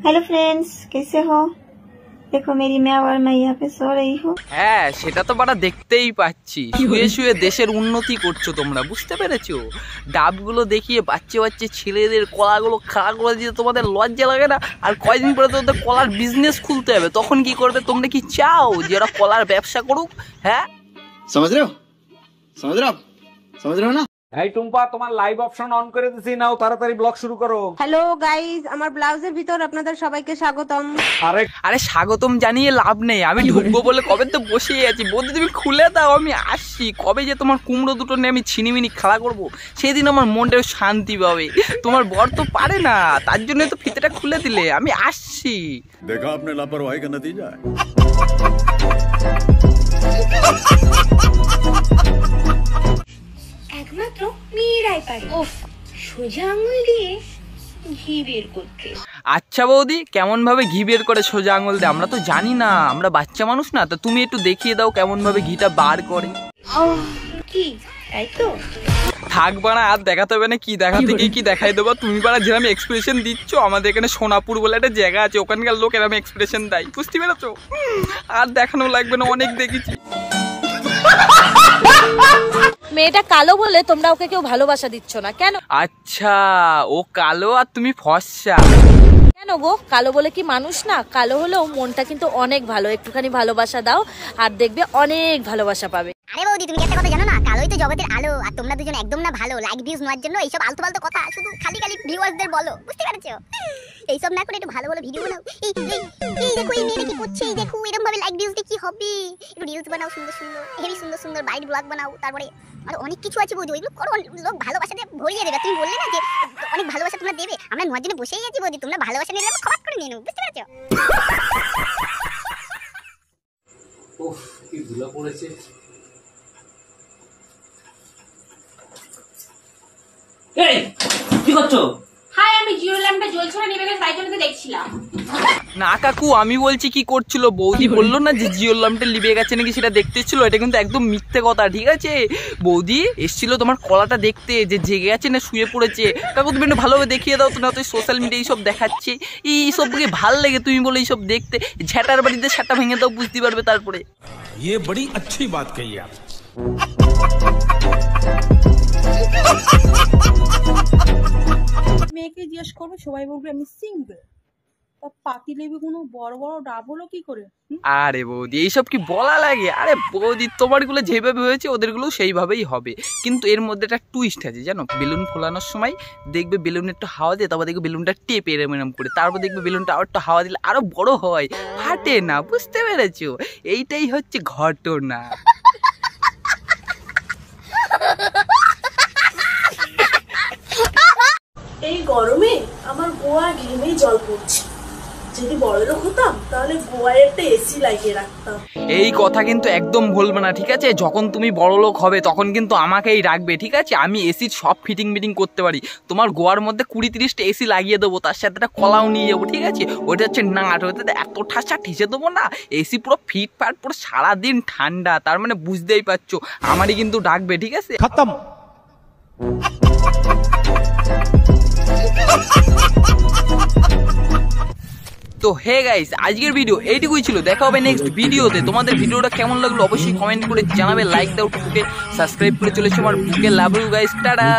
Hello friends, कैसे हो? देखो मेरी मैं और मैं यहाँ पे सो रही हूँ। হ্যাঁ, সেটা তো বাড়া দেখতেই পাচ্ছি। শুয়ে শুয়ে দেশের উন্নতি করছো তোমরা, বুঝতে পেরেছো? ডাবগুলো দেখিয়ে বাচ্চা বাচ্চা ছেলেদের কলাগুলো খাড়া করে দিতে তোমাদের লজ্জা লাগে না? আর কয়দিন পরে তোমাদের কলার বিজনেস খুলতে হবে, তখন কি করবে? তোমরা কি চাও যে ওরা কলার ব্যবসা করুক? হ্যাঁ, समझ रहे हो? समझ रहे हो? समझ रहे हो ना? এই টুম্পা, তোমার লাইভ অপশন অন করে দিছি, নাও তাড়াতাড়ি ব্লগ শুরু করো। হ্যালো গাইস, আমার ব্লাউজের ভিতর আপনাদের সবাইকে স্বাগতম। আরে স্বাগতম জানিয়ে লাভ নেই, আমি ঢুকবো বলে কবে তো বসেই আছি। বলতে তুমি খুলে দাও, আমি আসছি। কবে যে তোমার কুমড়ো দুটো নিয়ে আমি ছিনিমিনি খেলা করবো, সেদিন আমার মনটা শান্তি পাবে। তোমার বর তো পারে না, তার জন্য তো ফিতেটা খুলে দিলে। আমি আসছি। देखा आपने लापरवाही का नतीजा है। একমাত্র মেয়েরাই পারে সোজা আঙুল দিয়ে ঘি বের করতে। আচ্ছা বৌদি, কেমন ভাবে ঘি বের করে সোজা আঙুল দিয়ে? আমরা তো জানি না, আমরা বাচ্চা মানুষ না। তো তুমি একটু দেখিয়ে দাও কেমন ভাবে ঘিটা বার করে। কি তাই তো? থাক বাড়া, আর দেখাতে হবে না। কি দেখাতে গিয়ে কি দেখাই দেবো? তুমি বাড়া যেরকম এক্সপ্রেশন দিচ্ছ, আমাদের এখানে সোনাপুর বলে একটা জায়গা আছে, ওখানকার লোক এরকম এক্সপ্রেশন দেয়, বুঝতে পেরেছো? আর দেখানো লাগবে না, অনেক দেখেছি। মেয়েটা কালো বলে তোমরা ওকে কেউ ভালোবাসা দিচ্ছ না কেন? আচ্ছা, ও কালো আর তুমি ফর্সা। কেন গো, কালো বলে কি মানুষ না? কালো হলেও মনটা কিন্তু অনেক ভালো। একটুখানি ভালোবাসা দাও আর দেখবে অনেক ভালোবাসা পাবে। আরে বৌদি, তুমি একটা কথা জানো না? কালোই তো জগতের আলো, আর তোমরা দুজন একদম না ভালো। লাইক ভিউজ নেওয়ার জন্য এইসব আলতু ফালতু কথা শুধু খালি খালি ভিউয়ারদের বলো, বুঝতে পেরেছো? এইসব না করে একটু ভালো ভালো ভিডিও বানাও। এই দেখো এই মেয়েটা কি করছে, এই দেখো এরকম ভাবে লাইক ভিউজ দিয়ে কি হবে। একটু রিলস বানাও সুন্দর সুন্দর, হেভি সুন্দর সুন্দর বাইট ব্লগ বানাও। তারপরে আর অনেক কিছু আছে বৌদি, ওইগুলো করো। লোক ভালোবাসা দিয়ে ভরিয়ে দেবে। তুমি বললে না যে অনেক ভালোবাসা তোমরা দেবে, আমরা নেওয়ার জন্য বসেই আছি বৌদি। তোমরা ভালোবাসা নিলে খবর করে নিয়ে নেবো, বুঝতে পেরেছো? উফ, কি ধুলা পড়েছে। এই কি করছো? হাই, আমি জিও ল্যাম্পটা জ্বলছে না নিভে গেছে, তাই জন্য তো দেখছিলাম। না কাকু, আমি বলছি কি করছিল। বৌদি বললো না যে জিওর ল্যাম্পটা লিবে গেছে নাকি, সেটা দেখতে ছিল। এটা কিন্তু একদম মিথ্যে কথা, ঠিক আছে? বৌদি এসেছিল তোমার কলাটা দেখতে, যে জেগে আছে না শুয়ে পড়েছে। কাকু তুমি একটু ভালোভাবে দেখিয়ে দাও তো, না তো সোশ্যাল মিডিয়া এইসব দেখাচ্ছে। এইসবকে ভাল লাগে তুমি বলে এইসব দেখতে। ঝ্যাটার বাড়িতে ছাটা ভেঙে দাও, বুঝতে পারবে তারপরে। ये बड़ी अच्छी बात कही आप। মেয়েকে জিজ্ঞেস করবে, সবাই বলবে আমি সিঙ্গেল। পাতি লেবু কোনো বড় বড় ডাব হলো কি করে? আরে বৌদি, এইসব কি বলা লাগে? আরে বৌদি, তোমার গুলো যেভাবে হয়েছে ওদের গুলো সেইভাবেই হবে। কিন্তু এর মধ্যে একটা টুইস্ট আছে, জানো? বেলুন ফোলানোর সময় দেখবে বেলুন একটু হাওয়া দিয়ে, তারপর দেখবে বেলুনটা টেপে এরম করে, তারপর দেখবে বেলুনটা আবার একটু হাওয়া দিলে আরো বড় হয়, ফাটে না, বুঝতে পেরেছো? এইটাই হচ্ছে ঘটনা। এই গরমে আমার গোয়া ঘেমে জল পড়ছে। যদি বড়লোক হতাম তাহলে গোয়ায় একটা এসি লাগিয়ে রাখতাম। এই কথা কিন্তু একদম বলবে না, ঠিক আছে? যখন তুমি বড় লোক হবে তখন কিন্তু আমাকেই রাখবে, ঠিক আছে? আমি এসির সব ফিটিং করতে পারি। তোমার গোয়ার মধ্যে 20-30টা এসি লাগিয়ে দেবো, তার সাথে একটা কলাও নিয়ে যাবো, ঠিক আছে? ওইটা হচ্ছে নাট, ওইটাতে এত ঠাসা ঠেসে দেবো না, এসি পুরো ফিট ফাট, পুরো সারাদিন ঠান্ডা। তার মানে বুঝতেই পারছো, আমারই কিন্তু ডাকবে, ঠিক আছে? खत्म। তো হে গাইস, আজকের ভিডিও এইটুকুই ছিল। দেখা হবে নেক্সট ভিডিওতে। তোমাদের ভিডিওটা কেমন লাগলো অবশ্যই কমেন্ট করে জানাবে। লাইক দাও, টুকে সাবস্ক্রাইব করে চলেছো আমার বুকে। Love you guys, tata.